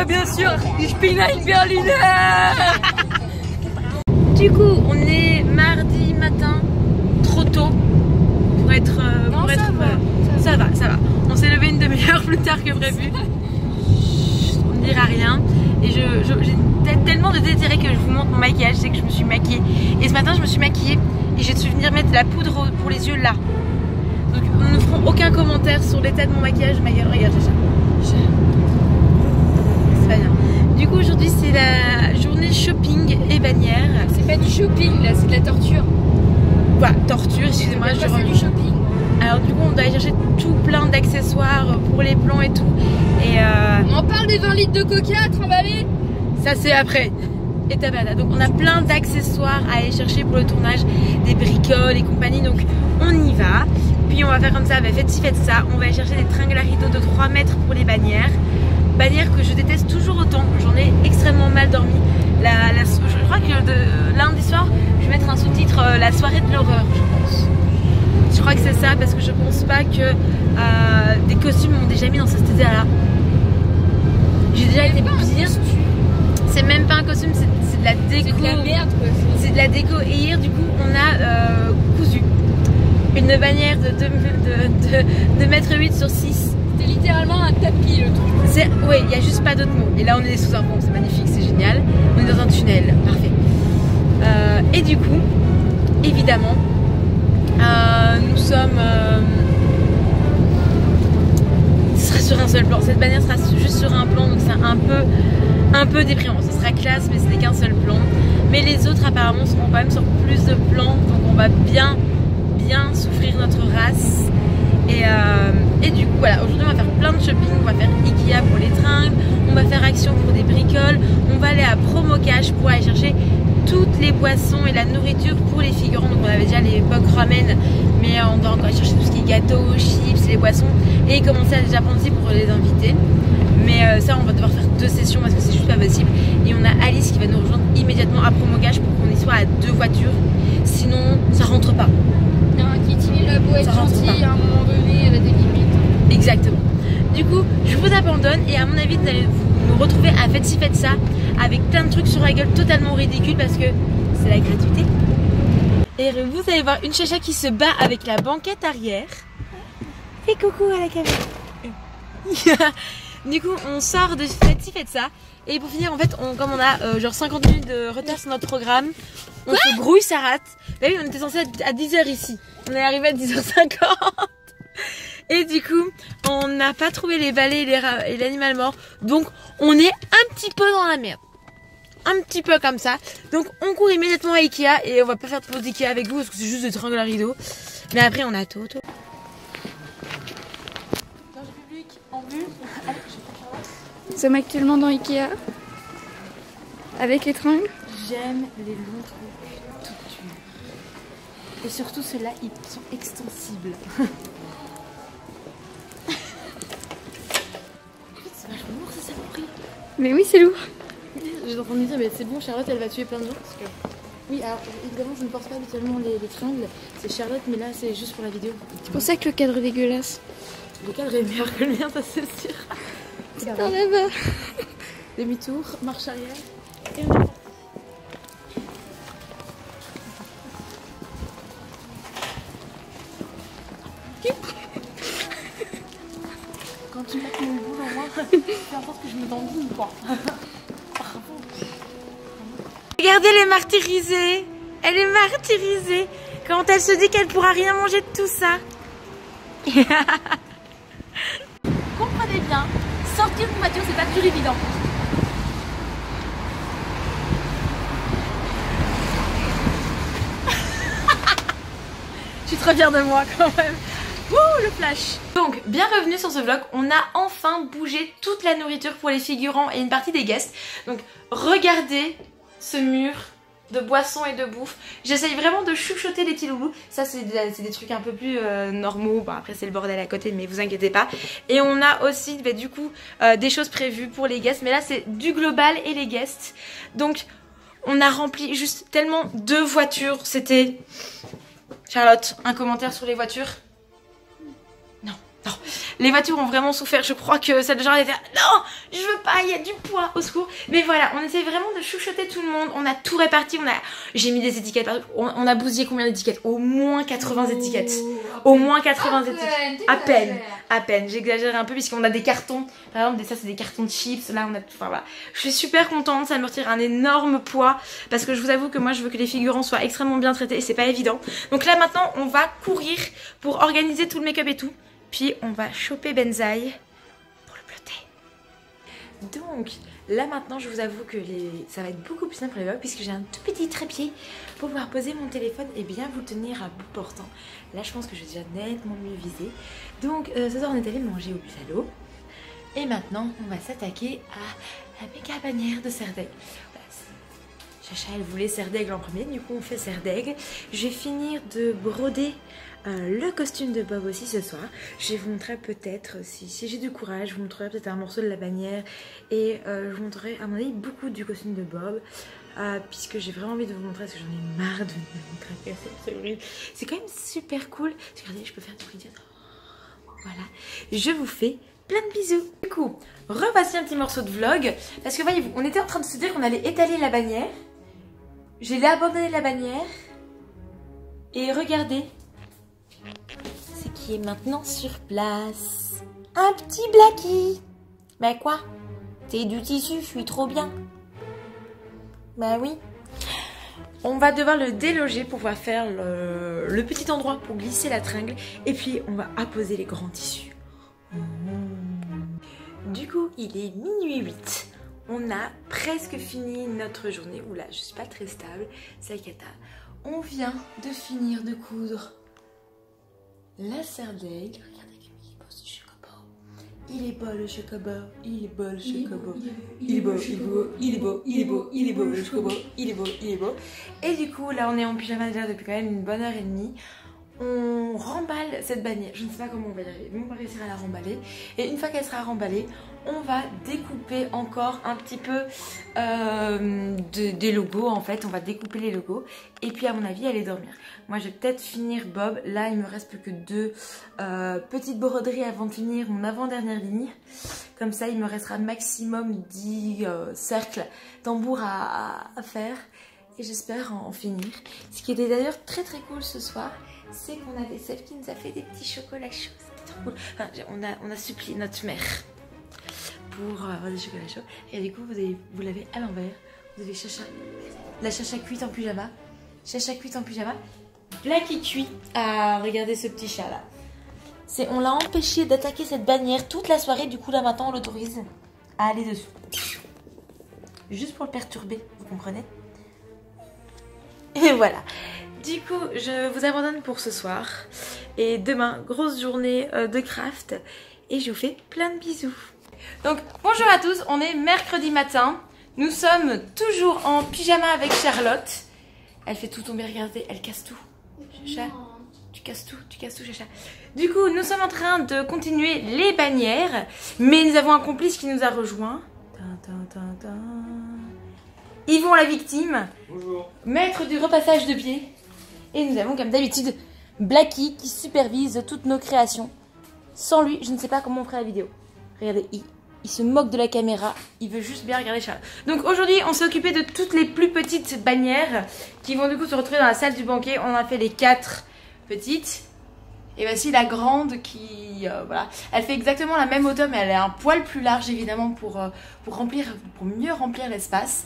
bien sûr, ich bin ein Berliner. Du coup, on est mardi matin, trop tôt pour être... ça va. On s'est levé une demi-heure plus tard que prévu. On ne dira rien. Et j'ai tellement de désiré que je vous montre mon maquillage, c'est que je me suis maquillée. Et ce matin, je me suis maquillée et j'ai dû venir mettre de la poudre pour les yeux là. Donc, nous ne ferons aucun commentaire sur l'état de mon maquillage. Regarde ça. C'est pas bien. Du coup, aujourd'hui, c'est la journée shopping et bannière. C'est pas du shopping là, c'est de la torture. Voilà, torture, excusez-moi. C'est du shopping. Alors du coup on doit aller chercher tout plein d'accessoires pour les plans et tout. Et on en parle des 20 litres de coca à trimballer. Ça c'est après. Étape à donc on a plein d'accessoires à aller chercher pour le tournage, des bricoles et compagnie. Donc on y va. Puis on va faire comme ça, faites ci, faites ça. On va aller chercher des tringles à rideaux de 3 mètres pour les bannières. Bannières que je déteste toujours autant. J'en ai extrêmement mal dormi. Je crois que lundi soir je vais mettre un sous-titre la soirée de l'horreur, je pense. Je crois que c'est ça parce que je pense pas que des costumes m'ont déjà mis dans cet état-là. J'ai déjà été pire. C'est même pas un costume, c'est de la déco. C'est de la merde quoi. C'est de la déco. Et hier du coup on a cousu une bannière de 2,8 m sur 6. C'était littéralement un tapis le truc. Oui, il n'y a juste pas d'autres mots. Et là on est sous un pont, c'est magnifique, c'est génial. On est dans un tunnel, parfait. Et du coup, évidemment, nous sommes... ce sera sur un seul plan. Cette bannière sera juste sur un plan, donc c'est un peu déprimant. Ce sera classe, mais ce n'est qu'un seul plan. Mais les autres apparemment seront quand même sur plus de plans, donc on va bien souffrir notre race. Et du coup voilà, aujourd'hui on va faire plein de shopping. On va faire Ikea pour les tringles, on va faire Action pour des bricoles, on va aller à Promocash pour aller chercher toutes les boissons et la nourriture pour les figurants. Donc on avait déjà les box ramen, mais on doit encore aller chercher tout ce qui est gâteaux, chips, les boissons et commencer à déjà prendre ici pour les invités. Mais ça on va devoir faire 2 sessions parce que c'est juste pas possible. Et on a Alice qui va nous rejoindre immédiatement à Promocash pour qu'on y soit à 2 voitures, sinon ça rentre pas. Non, Kitty là beau être gentil, à un moment donné elle a des limites. Exactement. Du coup je vous abandonne et à mon avis vous allez nous retrouver à Faites ci, faites ça avec plein de trucs sur la gueule totalement ridicules parce que c'est la gratuité. Et vous allez voir une chacha qui se bat avec la banquette arrière. Fais coucou à la caméra. Du coup on sort de Faites ci, faites ça. Et pour finir en fait comme on a genre 50 minutes de retard sur notre programme, on se grouille, ça rate. Bah oui on était censé être à 10 h ici. On est arrivé à 10h50. Et du coup, on n'a pas trouvé les balais et l'animal mort. Donc, on est un petit peu dans la merde. Un petit peu comme ça. Donc, on court immédiatement à Ikea. Et on va pas faire de pause d'Ikea avec vous parce que c'est juste des tringles à rideaux. Mais après, on a Toto. Danger public en vue. Allez, je vais faire Charlotte. Nous sommes actuellement dans Ikea. Avec les tringles. J'aime les longs trucs tout durs. Et surtout, ceux-là, ils sont extensibles. Mais oui, c'est lourd. J'étais en train de me dire, mais c'est bon, Charlotte, elle va tuer plein de gens. Parce que... Oui, alors évidemment, je ne porte pas habituellement les tringles. C'est Charlotte, mais là, c'est juste pour la vidéo. C'est pour ça que le cadre est dégueulasse. Le cadre est meilleur que le mien, ça c'est sûr. C'est par là-bas. Demi-tour, marche arrière. Et on est parti. Quand tu mets mon boule en moi, fais en sorte que je me dandine quoi. Bravo. Regardez, elle est martyrisée. Elle est martyrisée. Quand elle se dit qu'elle pourra rien manger de tout ça. Comprenez bien, sortir d'une voiture, c'est pas toujours évident. Je suis trop fière de moi quand même. Ouh, le flash. Donc, bienvenue sur ce vlog. On a enfin bougé toute la nourriture pour les figurants et une partie des guests. Donc, regardez ce mur de boissons et de bouffe. J'essaye vraiment de chuchoter les petits loulous. Ça, c'est des trucs un peu plus normaux. Bon, après, c'est le bordel à côté, mais vous inquiétez pas. Et on a aussi, du coup, des choses prévues pour les guests. Mais là, c'est du global et les guests. Donc, on a rempli juste tellement 2 voitures. C'était... Charlotte, un commentaire sur les voitures? Non. Non, les voitures ont vraiment souffert. Je crois que cette genre était non, je veux pas, il y a du poids, au secours. Mais voilà, on essaie vraiment de chouchouter tout le monde. On a tout réparti, j'ai mis des étiquettes partout. On a bousillé combien d'étiquettes? Au moins 80 étiquettes. Au moins 80 étiquettes. À peine. J'exagère un peu puisqu'on a des cartons. Par exemple, ça c'est des cartons de chips. Là, on a tout. Enfin voilà. Je suis super contente. Ça me retire un énorme poids parce que je vous avoue que moi, je veux que les figurants soient extrêmement bien traités et c'est pas évident. Donc là, maintenant, on va courir pour organiser tout le make-up et tout. Puis on va choper Benzaï pour le plotter. Donc là maintenant je vous avoue que ça va être beaucoup plus simple pour les vlogs puisque j'ai un tout petit trépied pour pouvoir poser mon téléphone et bien vous tenir à bout portant. Là je pense que je vais déjà nettement mieux viser. Donc ce soir on est allé manger au Buffalo. Et maintenant on va s'attaquer à la méga bannière de Serdaigle. Voilà. Chacha elle voulait Serdaigle en premier, du coup on fait Serdaigle. Je vais finir de broder le costume de Bob aussi ce soir. Je vous montrerai peut-être, si j'ai du courage, je vous montrerai peut-être un morceau de la bannière. Et je vous montrerai à mon avis beaucoup du costume de Bob. Puisque j'ai vraiment envie de vous montrer parce que j'en ai marre de me tracasser, c'est horrible. C'est quand même super cool. Regardez, je peux faire du grillade. Voilà. Je vous fais plein de bisous. Du coup, revoici un petit morceau de vlog. Parce que voyez-vous, on était en train de se dire qu'on allait étaler la bannière. J'ai abandonné la bannière. Et regardez ce qui est maintenant sur place. Un petit Blackie. Mais quoi? C'est du tissu, je suis trop bien. Bah oui. On va devoir le déloger pour pouvoir faire le petit endroit pour glisser la tringle. Et puis on va apposer les grands tissus. Du coup, il est minuit 8. On a presque fini notre journée. Oula, je suis pas très stable. C'est la cata. On vient de finir de coudre la Serdaigle. Regardez comme il est beau ce chocobo. Il est beau le chocobo. Il est beau le chocobo. Il est beau, il est beau, il est beau, il est beau, il est beau le chocobo. Il est beau, il est beau. Et du coup, là on est en pyjama déjà depuis quand même une bonne heure et demie. On remballe cette bannière. Je ne sais pas comment on va y arriver, mais on va réussir à la remballer. Et une fois qu'elle sera remballée, on va découper encore un petit peu des logos en fait. On va découper les logos. Et puis à mon avis, aller dormir. Moi, je vais peut-être finir Bob. Là, il me reste plus que 2 petites broderies avant de finir mon avant-dernière ligne. Comme ça, il me restera maximum 10 cercles tambours à faire. Et j'espère en finir. Ce qui était d'ailleurs très très cool ce soir, c'est qu'on avait celle qui nous a fait des petits chocolats chauds. C'était trop cool. Enfin, on a supplié notre mère pour avoir des chocolats chauds. Et du coup, vous l'avez à l'envers. Vous avez Chacha, la Chacha cuite en pyjama. Chacha cuite en pyjama. Blackie cuit. Ah, regardez ce petit chat là. On l'a empêché d'attaquer cette bannière toute la soirée. Du coup, là maintenant, on l'autorise à aller dessus. Juste pour le perturber, vous comprenez? Et voilà. Du coup, je vous abandonne pour ce soir. Et demain, grosse journée de craft. Et je vous fais plein de bisous. Donc, bonjour à tous. On est mercredi matin. Nous sommes toujours en pyjama avec Charlotte. Elle fait tout tomber, regardez, elle casse tout. Chacha, tu casses tout, Chacha. Du coup, nous sommes en train de continuer les bannières. Mais nous avons un complice qui nous a rejoint. Yvon la victime. Bonjour. Maître du repassage de pied. Et nous avons comme d'habitude Blackie qui supervise toutes nos créations. Sans lui, je ne sais pas comment on ferait la vidéo. Regardez, il se moque de la caméra. Il veut juste bien regarder Charlotte. Donc aujourd'hui, on s'est occupé de toutes les plus petites bannières qui vont du coup se retrouver dans la salle du banquet. On a fait les 4 petites. Et voici la grande qui, voilà, elle fait exactement la même hauteur, mais elle est un poil plus large évidemment pour mieux remplir l'espace.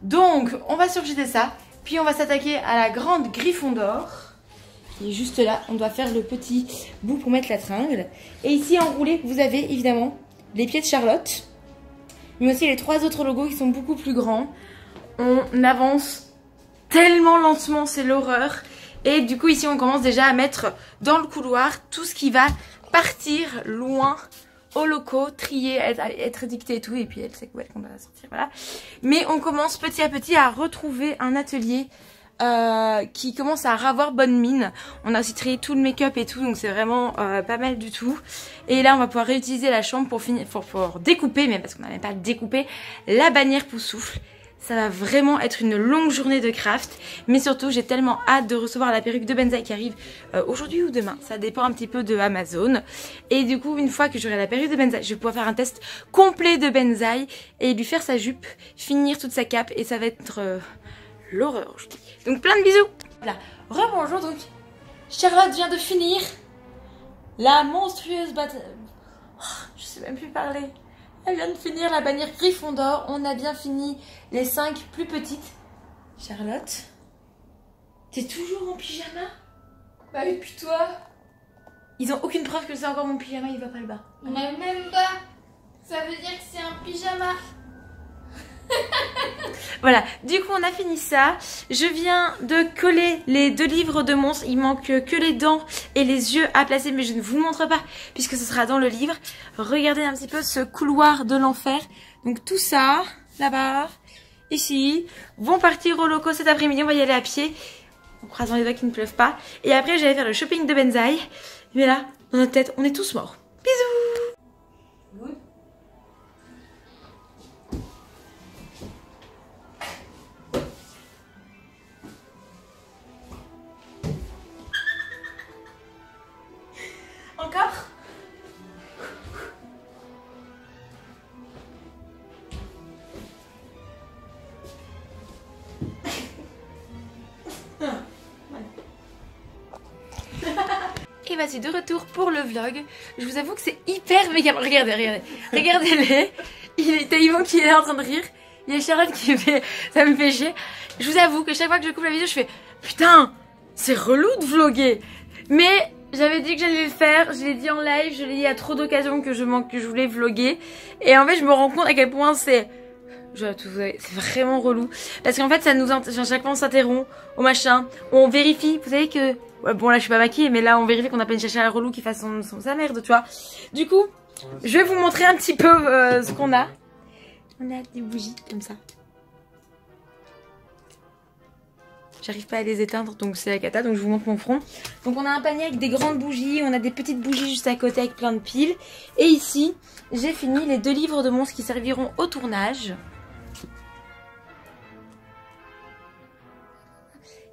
Donc, on va surjeter ça. Puis on va s'attaquer à la grande Gryffondor qui est juste là. On doit faire le petit bout pour mettre la tringle. Et ici enroulé, vous avez évidemment les pieds de Charlotte, mais aussi les 3 autres logos qui sont beaucoup plus grands. On avance tellement lentement, c'est l'horreur. Et du coup ici on commence déjà à mettre dans le couloir tout ce qui va partir loin au locaux, trier, être étiqueté et tout. Et puis elle sait qu'on va sortir, voilà. Mais on commence petit à petit à retrouver un atelier qui commence à avoir bonne mine. On a aussi trié tout le make-up et tout, donc c'est vraiment pas mal du tout. Et là on va pouvoir réutiliser la chambre pour finir, pour découper, mais parce qu'on n'avait pas découpé, la bannière Poussoufle. Ça va vraiment être une longue journée de craft. Mais surtout, j'ai tellement hâte de recevoir la perruque de Benzaï qui arrive aujourd'hui ou demain. Ça dépend un petit peu de Amazon. Et du coup, une fois que j'aurai la perruque de Benzaï, je vais pouvoir faire un test complet de Benzaï et lui faire sa jupe, finir toute sa cape. Et ça va être l'horreur, je dis. Donc plein de bisous. Voilà. Rebonjour donc. Charlotte vient de finir la monstrueuse bataille. Oh, je sais même plus parler. Elle vient de finir la bannière Gryffondor. On a bien fini les 5 plus petites. Charlotte, t'es toujours en pyjama? Bah et puis toi? Ils ont aucune preuve que c'est encore mon pyjama, il va pas le bas. On n'a même pas. Ça veut dire que c'est un pyjama. Voilà, du coup on a fini ça. Je viens de coller les 2 livres de monstres. Il manque que les dents et les yeux à placer, mais je ne vous le montre pas puisque ce sera dans le livre. Regardez un petit peu ce couloir de l'enfer. Donc tout ça, là-bas, ici, vont partir au loco cet après-midi. On va y aller à pied, en croisant les doigts qu'il ne pleuve pas. Et après j'allais faire le shopping de Benzaï. Mais là, dans notre tête, on est tous morts. Bisous. Encore? Et voici de retour pour le vlog. Je vous avoue que c'est hyper méga... Regardez. Regardez-les. Il y a Yvon qui est là en train de rire. Il y a Charlotte qui fait... Ça me fait chier. Je vous avoue que chaque fois que je coupe la vidéo, je fais... Putain, c'est relou de vlogger. Mais... J'avais dit que j'allais le faire, je l'ai dit en live, je l'ai dit à trop d'occasions que je voulais vlogger. Et en fait, je me rends compte à quel point c'est vraiment relou. Parce qu'en fait, ça nous, chaque fois on s'interrompt, au machin, on vérifie. Vous savez que, ouais, bon là je suis pas maquillée, mais là on vérifie qu'on n'a pas une chacha relou qui fasse sa merde, tu vois. Du coup, je vais vous montrer un petit peu ce qu'on a. On a des bougies comme ça. J'arrive pas à les éteindre, donc c'est la cata, donc je vous montre mon front. Donc on a un panier avec des grandes bougies, on a des petites bougies juste à côté avec plein de piles. Et ici, j'ai fini les 2 livres de monstres qui serviront au tournage.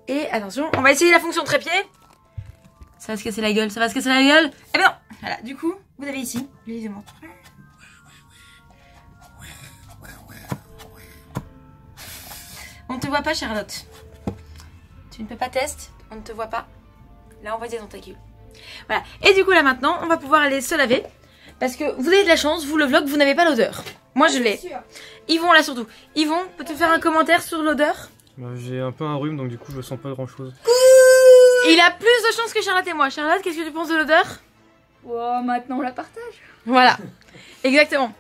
Et attention, on va essayer la fonction trépied. Ça va se casser la gueule, ça va se casser la gueule. Eh bien non. Voilà, du coup, vous avez ici, les livres de monstres. On ne te voit pas, Charlotte. Tu ne peux pas tester, on ne te voit pas. Là, on voit des tentacules. Voilà. Et du coup, là maintenant, on va pouvoir aller se laver. Parce que vous avez de la chance, vous le vlog, vous n'avez pas l'odeur. Moi, je l'ai. Yvon, là surtout. Yvon, peux-tu faire un commentaire sur l'odeur? Bah, j'ai un peu un rhume, donc du coup, je sens pas grand-chose. Il a plus de chance que Charlotte et moi. Charlotte, qu'est-ce que tu penses de l'odeur? Oh, maintenant on la partage. Voilà. Exactement.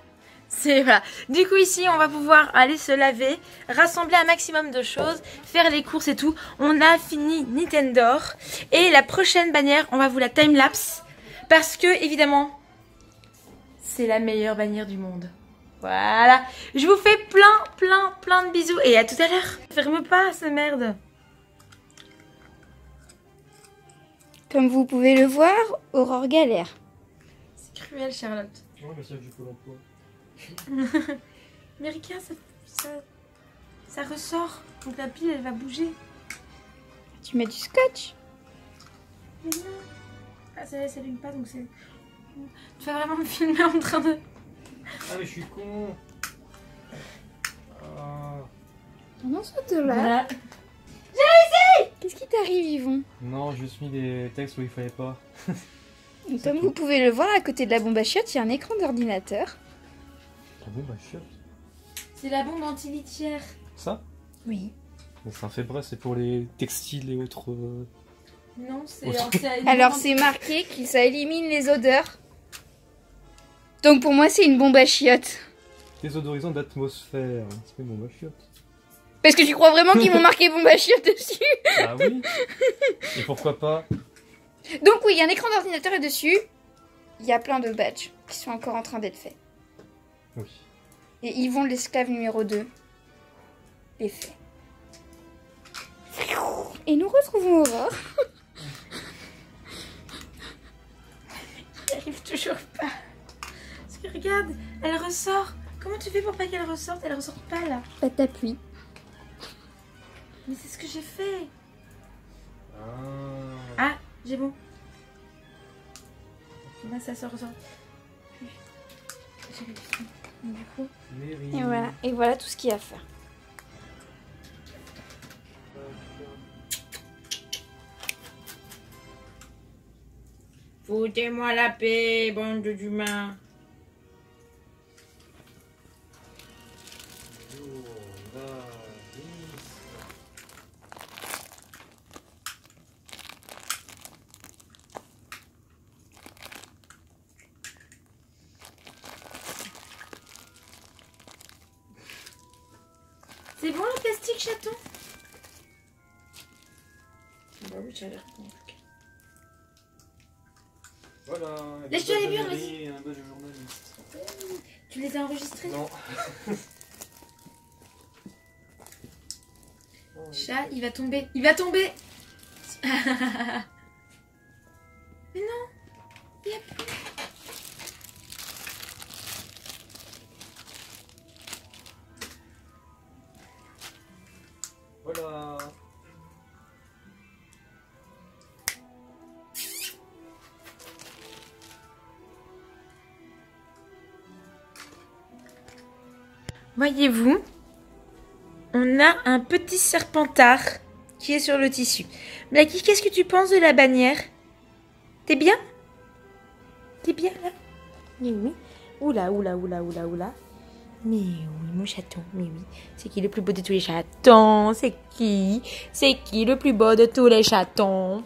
Voilà. Du coup ici on va pouvoir aller se laver, rassembler un maximum de choses, faire les courses et tout. On a fini Nintendo. Et la prochaine bannière, on va vous la timelapse. Parce que évidemment, c'est la meilleure bannière du monde. Voilà. Je vous fais plein de bisous. Et à tout à l'heure. Ferme pas ce merde. Comme vous pouvez le voir, Aurore galère. C'est cruel, Charlotte. Oh, le siège du Pôle emploi. Mais regarde, ça ressort. Donc la pile, elle va bouger. Tu mets du scotch. Mais non. Ah, ça s'allume pas, donc c'est... Tu vas vraiment me filmer en train de... Ah, mais je suis con. Ah. Non, soit de là. Voilà. Qu'est-ce qui t'arrive, Yvon? Non, j'ai juste mis des textes où il fallait pas. Comme vous pouvez le voir, à côté de la bombe à chiottes, il y a un écran d'ordinateur. Ah bon, bah chiotte. C'est la bombe anti-litière. Ça? Oui. Mais c'est un fait bref, c'est pour les textiles et autres... Non, c'est... Alors c'est marqué que ça élimine les odeurs. Donc pour moi c'est une bombe à chiottes. Désodorisant d'atmosphère. C'est pas une bombe à chiottes. Parce que tu crois vraiment qu'ils m'ont marqué bombe à chiottes dessus? Ah oui. Et pourquoi pas? Donc oui, il y a un écran d'ordinateur et dessus, il y a plein de badges qui sont encore en train d'être faits. Oui. Et Yvon l'esclave numéro 2 est fait. Et nous retrouvons Aurore. J'y arrive toujours pas. Parce que regarde, elle ressort. Comment tu fais pour pas qu'elle ressorte? Elle ressort pas là. Bah t'appuies. Mais c'est ce que j'ai fait. Ah, j'ai bon. Là, ça sort. Du coup. Et voilà tout ce qu'il y a à faire. Foutez-moi la paix, bande d'humains. C'est bon le plastique, chaton? Bah oui, ça a l'air bon en tout cas. Voilà. Laisse-toi les murs, vas-y. Et un badge de journaliste. Tu les as enregistrés? Non. Chat, il va tomber. Il va tomber. Mais non, il n'y a plus. Voilà. Voyez-vous, on a un petit serpentard qui est sur le tissu. Blacky, qu'est-ce que tu penses de la bannière? T'es bien? T'es bien là? Mais oui. Oula. Mais oui, mon chaton, mais oui. C'est qui le plus beau de tous les chatons? C'est qui le plus beau de tous les chatons?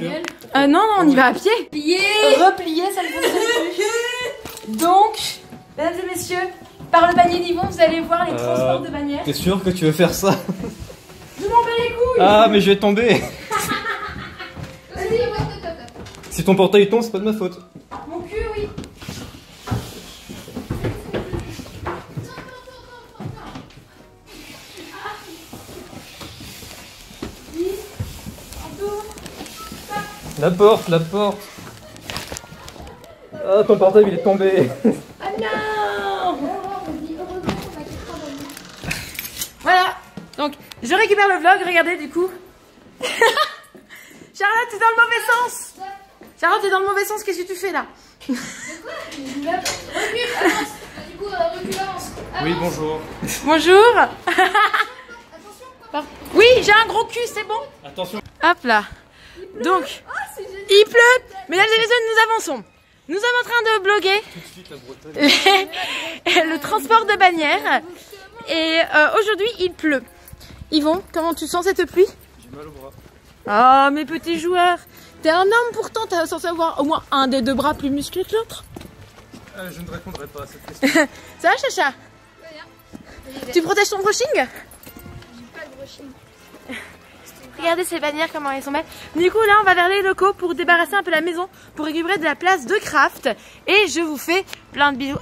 Non, on y va à pied. Replier, ça ne fonctionne plus. Donc, mesdames et messieurs, par le panier d'Yvon, vous allez voir les transports de bannières. T'es sûr que tu veux faire ça? Je m'en bats les couilles. Ah, mais je vais tomber. Vas-y, ouais. Si ton portail tombe, c'est pas de ma faute. Mon cul, oui. La porte. Ah, ton portable il est tombé. Ah non. Voilà. Donc, je récupère le vlog. Regardez, du coup. Charlotte, t'es dans le mauvais sens. Charlotte, t'es dans le mauvais sens. Qu'est-ce que tu fais là? Oui, bonjour. Bonjour. Oui, j'ai un gros cul, c'est bon. Attention. Hop là. Donc, il pleut. Mesdames et messieurs, nous avançons. Nous sommes en train de bloguer Tout de suite la Bretagne. le transport de bannières. Et aujourd'hui, il pleut. Yvon, comment tu sens cette pluie? J'ai mal au bras. Ah, mes petits joueurs. T'es un homme pourtant, t'es censé avoir au moins un des deux bras plus musclé que l'autre. Je ne répondrai pas à cette question. Ça va, Chacha? Tu protèges ton brushing? J'ai pas de brushing. Regardez ces bannières, comment elles sont belles. Du coup, là, on va vers les locaux pour débarrasser un peu la maison, pour récupérer de la place de craft. Et je vous fais plein de bisous.